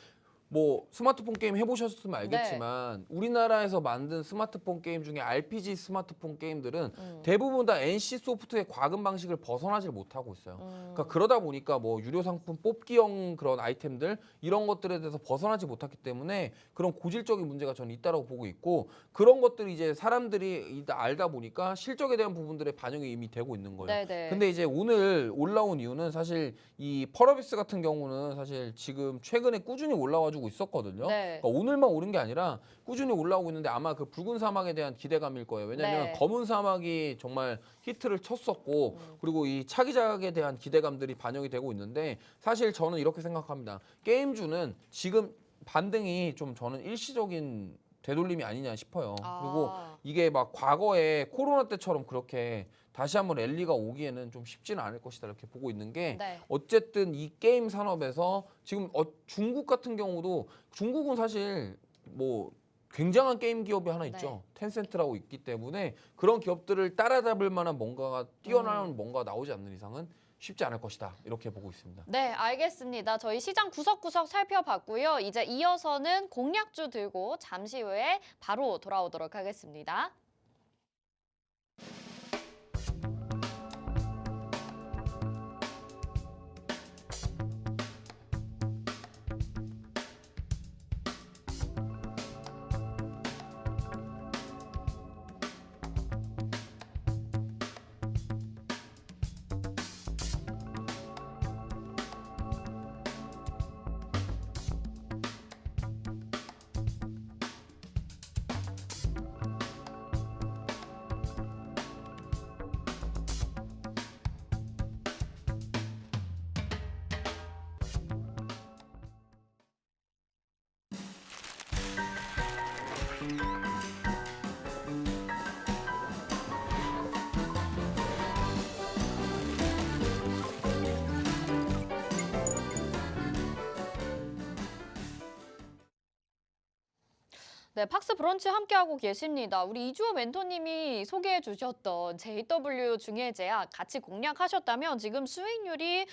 뭐 스마트폰 게임 해보셨으면 알겠지만 우리나라에서 만든 스마트폰 게임 중에 RPG 스마트폰 게임들은 대부분 다 NC 소프트의 과금 방식을 벗어나질 못하고 있어요. 그러니까 그러다 보니까 뭐 유료 상품 뽑기형 그런 아이템들 이런 것들에 대해서 벗어나지 못했기 때문에 그런 고질적인 문제가 저는 있다고 보고 있고 그런 것들이 이제 사람들이 알다 보니까 실적에 대한 부분들의 반영이 이미 되고 있는 거예요. 네네. 근데 이제 오늘 올라온 이유는 사실 이 펄어비스 같은 경우는 사실 지금 최근에 꾸준히 올라와주고 있었거든요. 네. 그러니까 오늘만 오른 게 아니라 꾸준히 올라오고 있는데 아마 그 붉은 사막에 대한 기대감일 거예요. 왜냐하면 네. 검은 사막이 정말 히트를 쳤었고 그리고 이 차기작에 대한 기대감들이 반영이 되고 있는데 사실 저는 이렇게 생각합니다. 게임주는 지금 반등이 좀 저는 일시적인 되돌림이 아니냐 싶어요. 그리고 이게 막 과거에 코로나 때처럼 그렇게 다시 한번 랠리가 오기에는 좀 쉽지는 않을 것이다 이렇게 보고 있는 게 네. 어쨌든 이 게임 산업에서 지금 중국 같은 경우도 중국은 사실 뭐 굉장한 게임 기업이 하나 있죠. 텐센트라고 있기 때문에 그런 기업들을 따라잡을 만한 뭔가가 뛰어나는 뭔가가 나오지 않는 이상은 쉽지 않을 것이다 이렇게 보고 있습니다. 네, 알겠습니다. 저희 시장 구석구석 살펴봤고요. 이제 이어서는 공략주 들고 잠시 후에 바로 돌아오도록 하겠습니다. 네, 팍스 브런치 함께하고 계십니다. 우리 이주호 멘토님이 소개해 주셨던 JW 중해제약 같이 공략하셨다면 지금 수익률이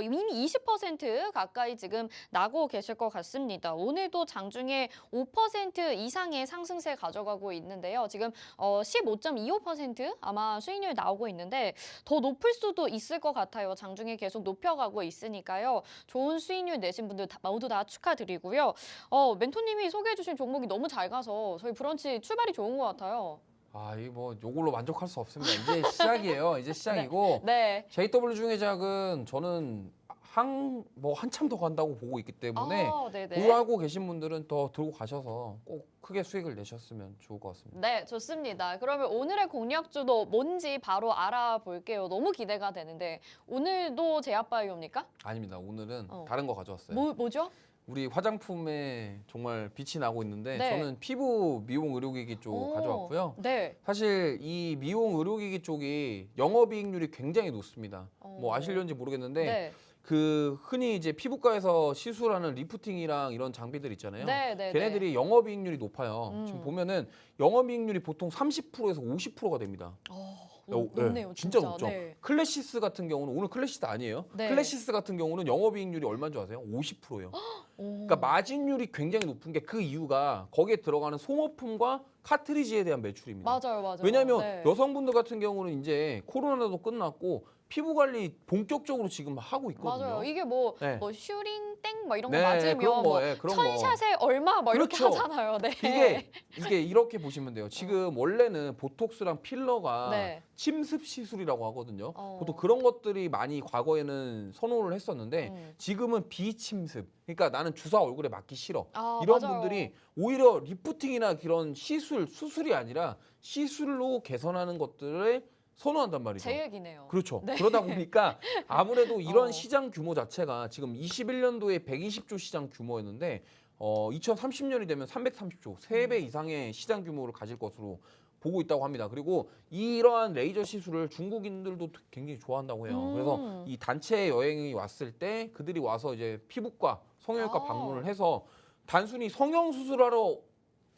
이미 20% 가까이 지금 나고 계실 것 같습니다. 오늘도 장중에 5% 이상의 상승세 가져가고 있는데요. 지금 15.25% 아마 수익률 나오고 있는데 더 높을 수도 있을 것 같아요. 장중에 계속 높여가고 있으니까요. 좋은 수익률 내신 분들 모두 다 축하드리고요. 멘토님이 소개해 주신 종목이 너무 잘 가서 저희 브런치 출발이 좋은 것 같아요. 아, 이 뭐 요걸로 만족할 수 없습니다. 이제 시작이에요. 이제 시작이고 네. JW 중해작은 저는 한참 더 간다고 보고 있기 때문에 네네. 보유하고 계신 분들은 더 들고 가셔서 꼭 크게 수익을 내셨으면 좋을 것 같습니다. 네, 좋습니다. 그러면 오늘의 공략주도 뭔지 바로 알아볼게요. 너무 기대가 되는데 오늘도 제약바이오입니까? 아닙니다. 오늘은 다른 거 가져왔어요. 뭐죠? 우리 화장품에 정말 빛이 나고 있는데 네. 저는 피부 미용 의료기기 쪽 가져왔고요. 네. 사실 이 미용 의료기기 쪽이 영업이익률이 굉장히 높습니다. 뭐 아실려는지 모르겠는데 네. 그 흔히 이제 피부과에서 시술하는 리프팅이랑 이런 장비들 있잖아요. 네. 걔네들이 영업이익률이 높아요. 지금 보면은 영업이익률이 보통 30%에서 50%가 됩니다. 높네요, 진짜 높죠. 네. 클래시스 같은 경우는 오늘 클래시스 아니에요. 네. 클래시스 같은 경우는 영업이익률이 얼마인 줄 아세요? 50%예요. 그러니까 마진율이 굉장히 높은 게 그 이유가 거기에 들어가는 소모품과 카트리지에 대한 매출입니다. 맞아요. 왜냐하면 네. 여성분들 같은 경우는 이제 코로나도 끝났고 피부 관리 본격적으로 지금 하고 있거든요. 맞아요. 이게 네. 뭐 슈링 땡 이런 거 네, 맞으면 그런 뭐 거, 그런 거. 천샷에 얼마 이렇게 그렇죠. 하잖아요. 네. 이게 이렇게 보시면 돼요. 지금 원래는 보톡스랑 필러가 네. 침습 시술이라고 하거든요. 어. 보통 그런 것들이 많이 과거에는 선호를 했었는데 지금은 비침습. 그러니까 나는 주사 얼굴에 맞기 싫어. 이런 맞아요. 분들이 오히려 리프팅이나 그런 수술이 아니라 시술로 개선하는 것들을 선호한단 말이죠. 제 얘기네요. 그렇죠. 네. 그러다 보니까 아무래도 이런 시장 규모 자체가 지금 21년도에 120조 시장 규모였는데 2030년이 되면 330조, 3배 이상의 시장 규모를 가질 것으로 보고 있다고 합니다. 그리고 이러한 레이저 시술을 중국인들도 굉장히 좋아한다고 해요. 그래서 이 단체 여행이 왔을 때 그들이 와서 이제 피부과, 성형외과 방문을 해서 단순히 성형 수술하러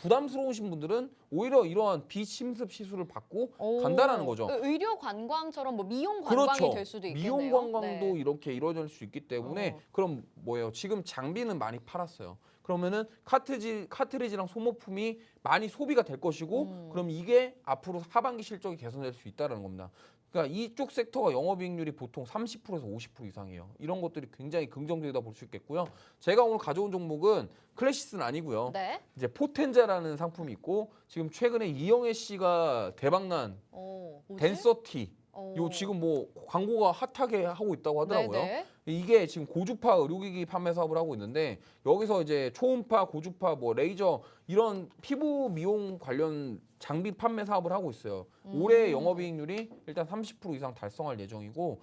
부담스러우신 분들은 오히려 이러한 비침습 시술을 받고 간다라는 거죠. 의료 관광처럼 뭐 미용 관광이 그렇죠. 될 수도 있겠네요. 미용 관광도 네. 이렇게 이루어질 수 있기 때문에 그럼 뭐예요? 지금 장비는 많이 팔았어요. 그러면은 카트리지랑 소모품이 많이 소비가 될 것이고 그럼 이게 앞으로 하반기 실적이 개선될 수 있다는 겁니다. 그러니까 이쪽 섹터가 영업이익률이 보통 30%에서 50% 이상이에요. 이런 것들이 굉장히 긍정적이다 볼 수 있겠고요. 제가 오늘 가져온 종목은 클래시스는 아니고요. 네. 이제 포텐자라는 상품이 있고 지금 최근에 이영애 씨가 대박난 뭐지? 덴서티 요 지금 뭐 광고가 핫하게 하고 있다고 하더라고요. 네네. 이게 지금 고주파 의료기기 판매 사업을 하고 있는데 여기서 이제 초음파, 고주파, 뭐 레이저 이런 피부 미용 관련 장비 판매 사업을 하고 있어요. 올해 영업이익률이 일단 30% 이상 달성할 예정이고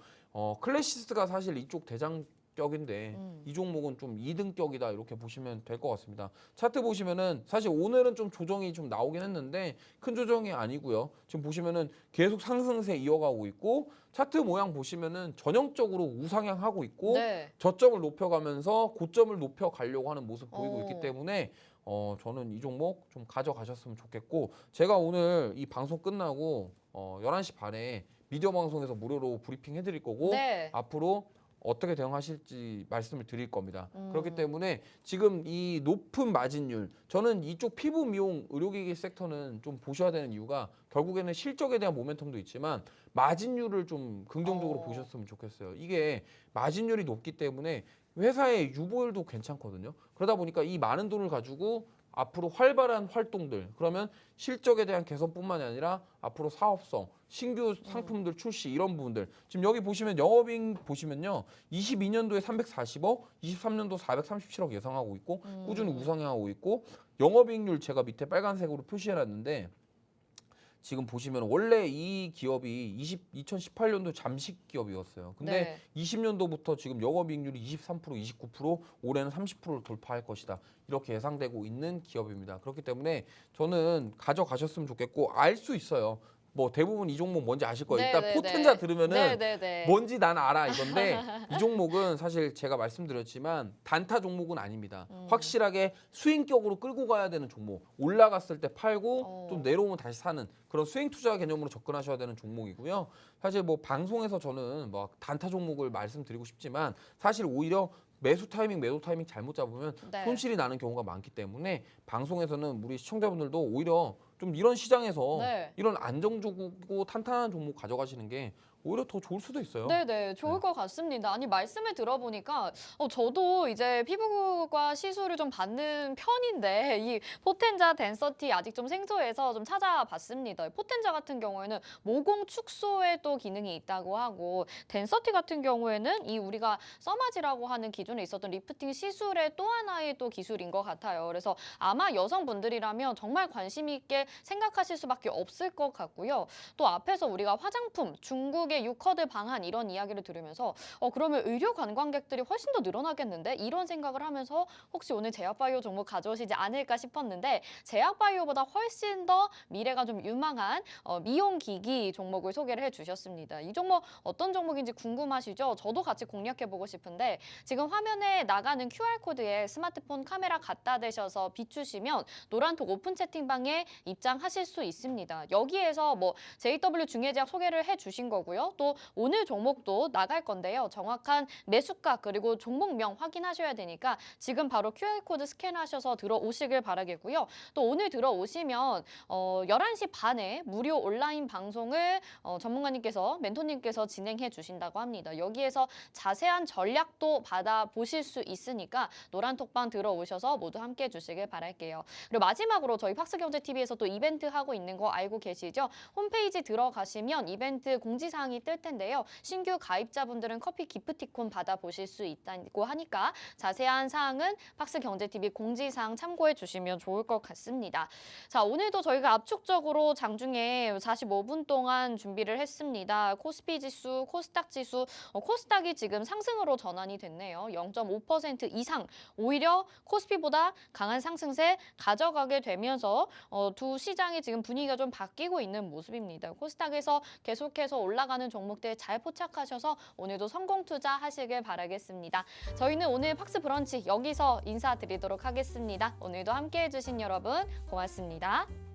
클래시스가 사실 이쪽 대장격인데 이 종목은 좀 2등격이다 이렇게 보시면 될 것 같습니다. 차트 보시면은 사실 오늘은 좀 조정이 좀 나오긴 했는데 큰 조정이 아니고요. 지금 보시면은 계속 상승세 이어가고 있고 차트 모양 보시면은 전형적으로 우상향하고 있고 네. 저점을 높여가면서 고점을 높여가려고 하는 모습 보이고 있기 때문에 저는 이 종목 좀 가져가셨으면 좋겠고 제가 오늘 이 방송 끝나고 11시 반에 미디어 방송에서 무료로 브리핑 해드릴 거고 네. 앞으로 어떻게 대응하실지 말씀을 드릴 겁니다. 그렇기 때문에 지금 이 높은 마진율 저는 이쪽 피부 미용 의료기기 섹터는 좀 보셔야 되는 이유가 결국에는 실적에 대한 모멘텀도 있지만 마진율을 좀 긍정적으로 보셨으면 좋겠어요. 이게 마진율이 높기 때문에 회사의 유보율도 괜찮거든요. 그러다 보니까 이 많은 돈을 가지고 앞으로 활발한 활동들 그러면 실적에 대한 개선뿐만이 아니라 앞으로 사업성, 신규 상품들 출시 이런 부분들 지금 여기 보시면 영업이익 보시면요 22년도에 340억, 23년도 437억 예상하고 있고 꾸준히 우상향하고 있고 영업이익률 제가 밑에 빨간색으로 표시해놨는데 지금 보시면 원래 이 기업이 2018년도 잠식 기업이었어요. 근데 20년도부터 지금 영업이익률이 23%, 29%, 올해는 30%를 돌파할 것이다. 이렇게 예상되고 있는 기업입니다. 그렇기 때문에 저는 가져가셨으면 좋겠고 알 수 있어요. 뭐 대부분 이 종목 뭔지 아실 거예요. 일단 포텐자 들으면은 뭔지 난 알아 이건데 이 종목은 사실 제가 말씀드렸지만 단타 종목은 아닙니다. 확실하게 스윙격으로 끌고 가야 되는 종목. 올라갔을 때 팔고 좀 내려오면 다시 사는 그런 스윙 투자 개념으로 접근하셔야 되는 종목이고요. 사실 뭐 방송에서 저는 뭐 단타 종목을 말씀드리고 싶지만 사실 오히려 매수 타이밍, 매도 타이밍 잘못 잡으면 손실이 나는 경우가 많기 때문에 방송에서는 우리 시청자분들도 오히려 좀 이런 시장에서 이런 안정적이고 탄탄한 종목 가져가시는 게 오히려 더 좋을 수도 있어요. 네네, 좋을 것 같습니다. 아니, 말씀을 들어보니까 저도 이제 피부과 시술을 좀 받는 편인데 이 포텐자 덴서티 아직 좀 생소해서 좀 찾아봤습니다. 포텐자 같은 경우에는 모공 축소에 또 기능이 있다고 하고 덴서티 같은 경우에는 이 우리가 써마지라고 하는 기존에 있었던 리프팅 시술의 또 하나의 또 기술인 것 같아요. 그래서 아마 여성분들이라면 정말 관심 있게 생각하실 수밖에 없을 것 같고요. 또 앞에서 우리가 화장품, 중국의 유커드 방한 이런 이야기를 들으면서 그러면 의료 관광객들이 훨씬 더 늘어나겠는데 이런 생각을 하면서 혹시 오늘 제약바이오 종목 가져오시지 않을까 싶었는데 제약바이오보다 훨씬 더 미래가 좀 유망한 미용기기 종목을 소개를 해주셨습니다. 이 종목 어떤 종목인지 궁금하시죠? 저도 같이 공략해보고 싶은데 지금 화면에 나가는 QR코드에 스마트폰 카메라 갖다 대셔서 비추시면 노란톡 오픈 채팅방에 입장하실 수 있습니다. 여기에서 뭐 JW 중해제약 소개를 해주신 거고요. 또 오늘 종목도 나갈 건데요. 정확한 매수가 그리고 종목명 확인하셔야 되니까 지금 바로 QR코드 스캔하셔서 들어오시길 바라겠고요. 또 오늘 들어오시면 11시 반에 무료 온라인 방송을 전문가님께서 멘토님께서 진행해 주신다고 합니다. 여기에서 자세한 전략도 받아보실 수 있으니까 노란톡방 들어오셔서 모두 함께 해주시길 바랄게요. 그리고 마지막으로 저희 팍스경제TV에서 또 이벤트 하고 있는 거 알고 계시죠? 홈페이지 들어가시면 이벤트 공지사항이 뜰 텐데요. 신규 가입자분들은 커피 기프티콘 받아보실 수 있다고 하니까 자세한 사항은 팍스경제TV 공지사항 참고해 주시면 좋을 것 같습니다. 자, 오늘도 저희가 압축적으로 장중에 45분 동안 준비를 했습니다. 코스피 지수, 코스닥 지수, 코스닥이 지금 상승으로 전환이 됐네요. 0.5% 이상 오히려 코스피보다 강한 상승세 가져가게 되면서 두 시장의 지금 분위기가 좀 바뀌고 있는 모습입니다. 코스닥에서 계속해서 올라가는 좋아하는 종목들 잘 포착하셔서 오늘도 성공 투자하시길 바라겠습니다. 저희는 오늘 팍스 브런치 여기서 인사드리도록 하겠습니다. 오늘도 함께해 주신 여러분 고맙습니다.